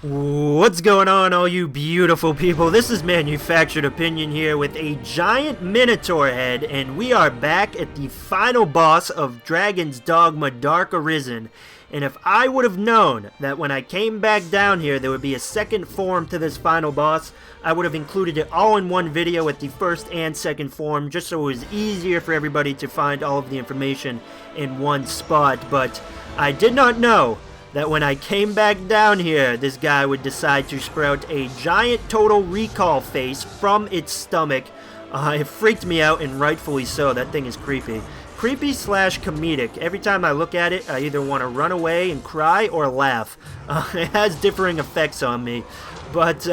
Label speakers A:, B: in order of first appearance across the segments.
A: What's going on, all you beautiful people? This is Manufactured Opinion here with a giant Minotaur head, and we are back at the final boss of Dragon's Dogma Dark Arisen. And if I would have known that when I came back down here there would be a second form to this final boss, I would have included it all in one video with the first and second form, just so it was easier for everybody to find all of the information in one spot. But I did not know that when I came back down here, this guy would decide to sprout a giant Total Recall face from its stomach. It freaked me out, and rightfully so. That thing is creepy. Creepy slash comedic. Every time I look at it, I either want to run away and cry or laugh. It has differing effects on me. But,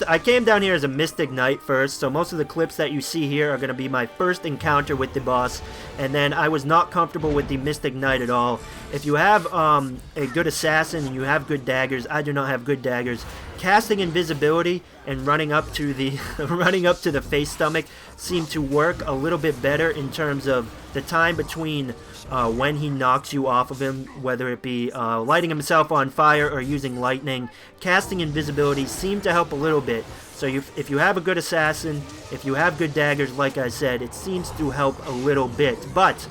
A: I came down here as a Mystic Knight first, so most of the clips that you see here are going to be my first encounter with the boss, and then I was not comfortable with the Mystic Knight at all. If you have a good assassin and you have good daggers, I do not have good daggers. Casting invisibility and running up to the the face stomach seem to work a little bit better in terms of the time between when he knocks you off of him, whether it be lighting himself on fire or using lightning. Casting invisibility seem to help a little bit. So if you have a good assassin, if you have good daggers, like I said, it seems to help a little bit. But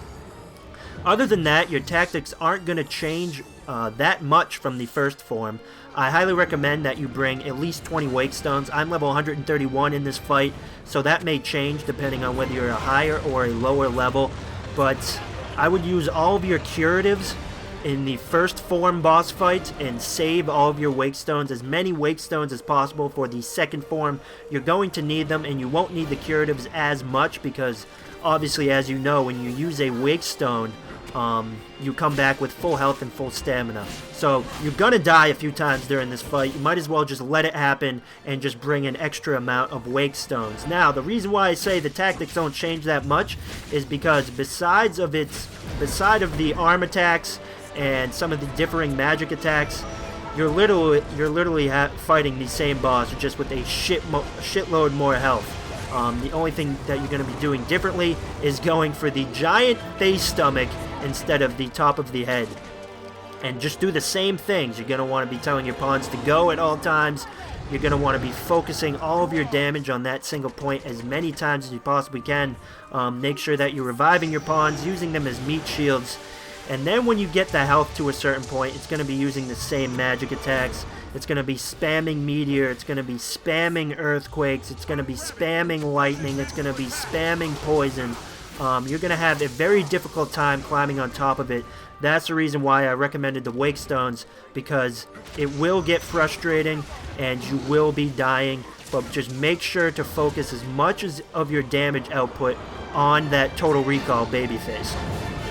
A: other than that, your tactics aren't going to change that much from the first form. I highly recommend that you bring at least 20 Wake Stones. I'm level 131 in this fight, so that may change depending on whether you're a higher or a lower level. But I would use all of your curatives in the first form boss fight and save all of your Wake Stones, as many Wake Stones as possible for the second form. You're going to need them, and you won't need the curatives as much because obviously, as you know, when you use a Wake Stone, you come back with full health and full stamina. So you're gonna die a few times during this fight. You might as well just let it happen and just bring an extra amount of Wake Stones. Now, the reason why I say the tactics don't change that much is because beside of the arm attacks and some of the differing magic attacks, you're literally fighting the same boss just with a shitload more health. The only thing that you're going to be doing differently is going for the giant face stomach instead of the top of the head. And just do the same things. You're going to want to be telling your pawns to go at all times. You're going to want to be focusing all of your damage on that single point as many times as you possibly can. Make sure that you're reviving your pawns, using them as meat shields. And then when you get the health to a certain point, it's going to be using the same magic attacks. It's going to be spamming Meteor, it's going to be spamming Earthquakes, it's going to be spamming Lightning, it's going to be spamming Poison. You're going to have a very difficult time climbing on top of it. That's the reason why I recommended the Wake Stones, because it will get frustrating and you will be dying, but just make sure to focus as much of your damage output on that Total Recall babyface.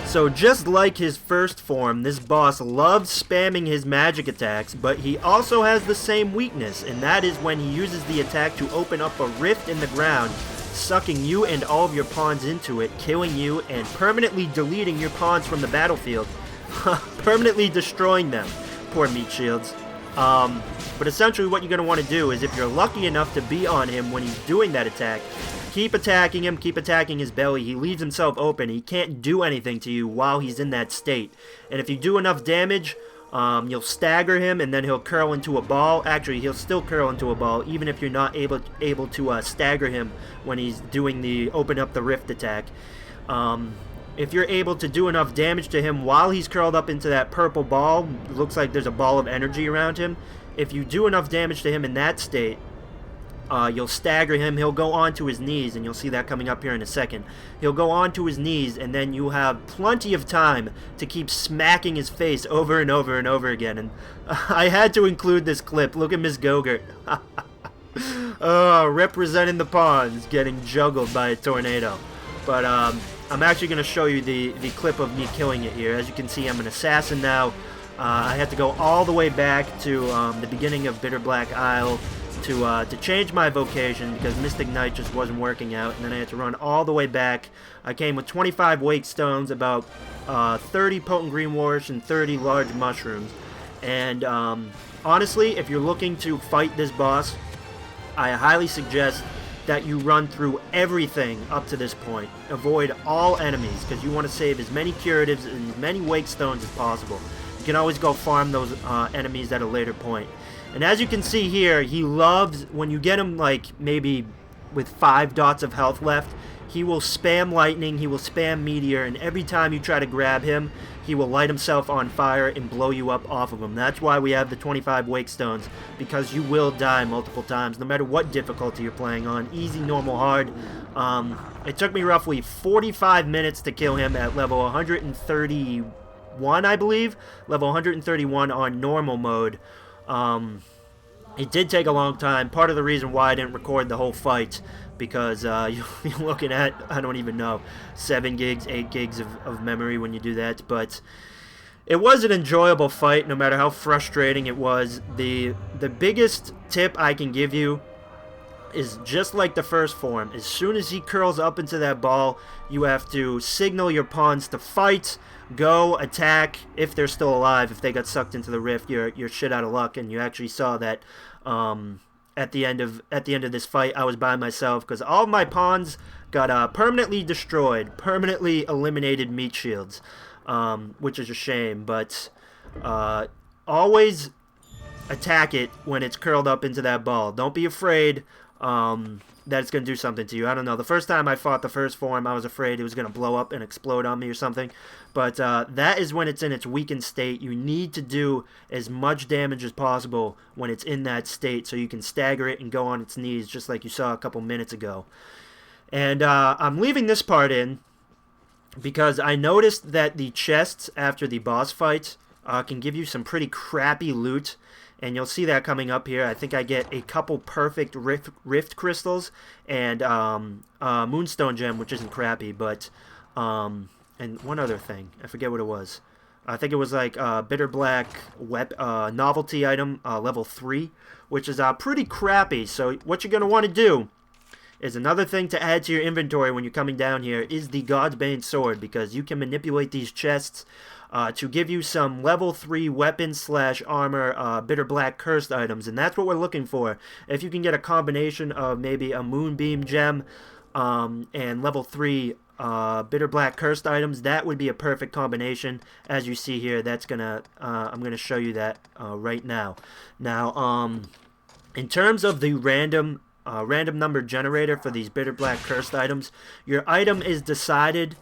A: So just like his first form, this boss loves spamming his magic attacks, but he also has the same weakness, and that is when he uses the attack to open up a rift in the ground, sucking you and all of your pawns into it, killing you, and permanently deleting your pawns from the battlefield. Permanently destroying them. Poor meat shields. But essentially what you're going to want to do is, if you're lucky enough to be on him when he's doing that attack, keep attacking him, keep attacking his belly. He leaves himself open. He can't do anything to you while he's in that state. And if you do enough damage, you'll stagger him, and then he'll curl into a ball. Actually, he'll still curl into a ball, even if you're not able to stagger him when he's doing the open up the rift attack. If you're able to do enough damage to him while he's curled up into that purple ball, it looks like there's a ball of energy around him. If you do enough damage to him in that state, you'll stagger him. He'll go onto his knees, and you'll see that coming up here in a second. He'll go onto his knees, and then you have plenty of time to keep smacking his face over and over and over again. And I had to include this clip. Look at Miss Gogurt. Representing the pawns getting juggled by a tornado. But I'm actually going to show you the clip of me killing it here. As you can see, I'm an assassin now. I had to go all the way back to the beginning of Bitter Black Isle to change my vocation, because Mystic Knight just wasn't working out, and then I had to run all the way back. I came with 25 Wake Stones, about 30 Potent Green Wars, and 30 Large Mushrooms. And honestly, if you're looking to fight this boss, I highly suggest that you run through everything up to this point. Avoid all enemies, because you want to save as many curatives and as many Wake Stones as possible. You can always go farm those enemies at a later point. And as you can see here, he loves, when you get him like maybe with 5 dots of health left, he will spam lightning, he will spam meteor, and every time you try to grab him, he will light himself on fire and blow you up off of him. That's why we have the 25 wake stones, because you will die multiple times, no matter what difficulty you're playing on. Easy, normal, hard. It took me roughly 45 minutes to kill him at level 131, I believe. Level 131 on normal mode. It did take a long time. Part of the reason why I didn't record the whole fight, because you're looking at, I don't even know, 7 gigs, 8 gigs of memory when you do that. But it was an enjoyable fight, no matter how frustrating it was. The biggest tip I can give you is just like the first form. As soon as he curls up into that ball, you have to signal your pawns to fight, go, attack. If they're still alive, if they got sucked into the rift, you're shit out of luck. And you actually saw that at the end of this fight, I was by myself because all of my pawns got permanently destroyed, permanently eliminated meat shields, which is a shame. But always attack it when it's curled up into that ball. Don't be afraid that it's going to do something to you. I don't know. The first time I fought the first form, I was afraid it was going to blow up and explode on me or something. But that is when it's in its weakened state. You need to do as much damage as possible when it's in that state so you can stagger it and go on its knees, just like you saw a couple minutes ago. And I'm leaving this part in because I noticed that the chests after the boss fight can give you some pretty crappy loot. And you'll see that coming up here. I think I get a couple perfect rift crystals and moonstone gem, which isn't crappy, but and one other thing, I forget what it was. I think it was like bitter black novelty item level 3, which is pretty crappy. So what you're gonna want to do is another thing to add to your inventory when you're coming down here is the God's Bane sword, because you can manipulate these chests to give you some level 3 weapon / armor bitter black cursed items, and that's what we're looking for. If you can get a combination of maybe a moonbeam gem and level 3 bitter black cursed items, that would be a perfect combination. As you see here, that's gonna I'm gonna show you that right now. Now, in terms of the random number generator for these bitter black cursed items, your item is decided.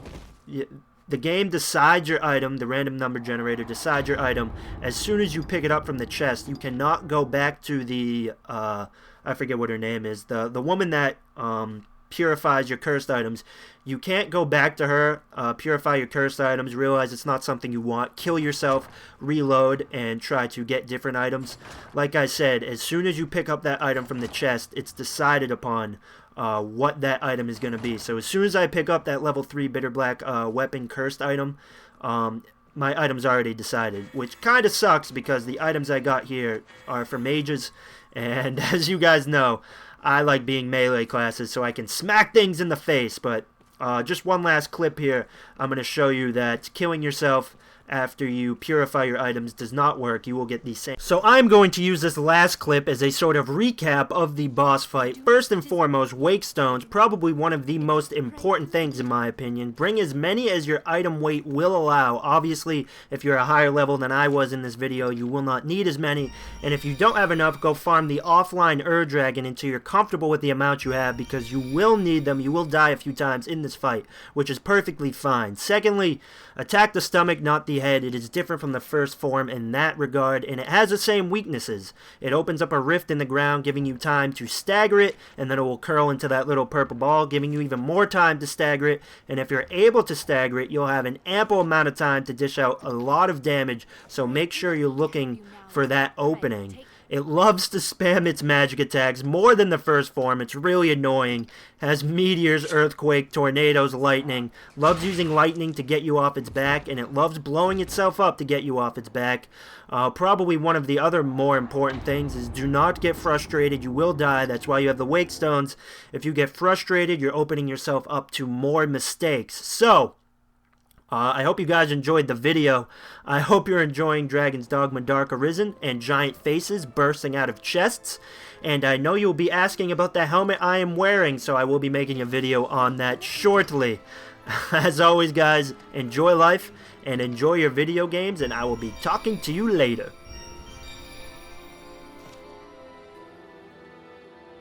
A: The game decides your item, the random number generator decides your item as soon as you pick it up from the chest. You cannot go back to the, I forget what her name is, the woman that purifies your cursed items. You can't go back to her, purify your cursed items, realize it's not something you want, kill yourself, reload, and try to get different items. Like I said, as soon as you pick up that item from the chest, it's decided upon what that item is going to be. So as soon as I pick up that level 3 bitter black weapon cursed item, my item's already decided, which kind of sucks because the items I got here are for mages, and as you guys know, I like being melee classes so I can smack things in the face. But just one last clip here, I'm going to show you that killing yourself after you purify your items does not work. You will get the same. So I'm going to use this last clip as a sort of recap of the boss fight. First and foremost, wake stones, probably one of the most important things in my opinion. Bring as many as your item weight will allow. Obviously, if you're a higher level than I was in this video, you will not need as many. And if you don't have enough, go farm the offline Dragon until you're comfortable with the amount you have, because you will need them. You will die a few times in this fight, which is perfectly fine. Secondly, attack the stomach, not the head. It is different from the first form in that regard, and it has the same weaknesses. It opens up a rift in the ground, giving you time to stagger it, and then it will curl into that little purple ball, giving you even more time to stagger it. And if you're able to stagger it, you'll have an ample amount of time to dish out a lot of damage, so make sure you're looking for that opening. It loves to spam its magic attacks more than the first form. It's really annoying. Has meteors, earthquake, tornadoes, lightning. Loves using lightning to get you off its back, and it loves blowing itself up to get you off its back. Probably one of the other more important things is do not get frustrated. You will die. That's why you have the wake stones. If you get frustrated, you're opening yourself up to more mistakes. So, I hope you guys enjoyed the video. I hope you're enjoying Dragon's Dogma Dark Arisen and giant faces bursting out of chests. And I know you'll be asking about the helmet I am wearing, so I will be making a video on that shortly. As always, guys, enjoy life and enjoy your video games, and I will be talking to you later.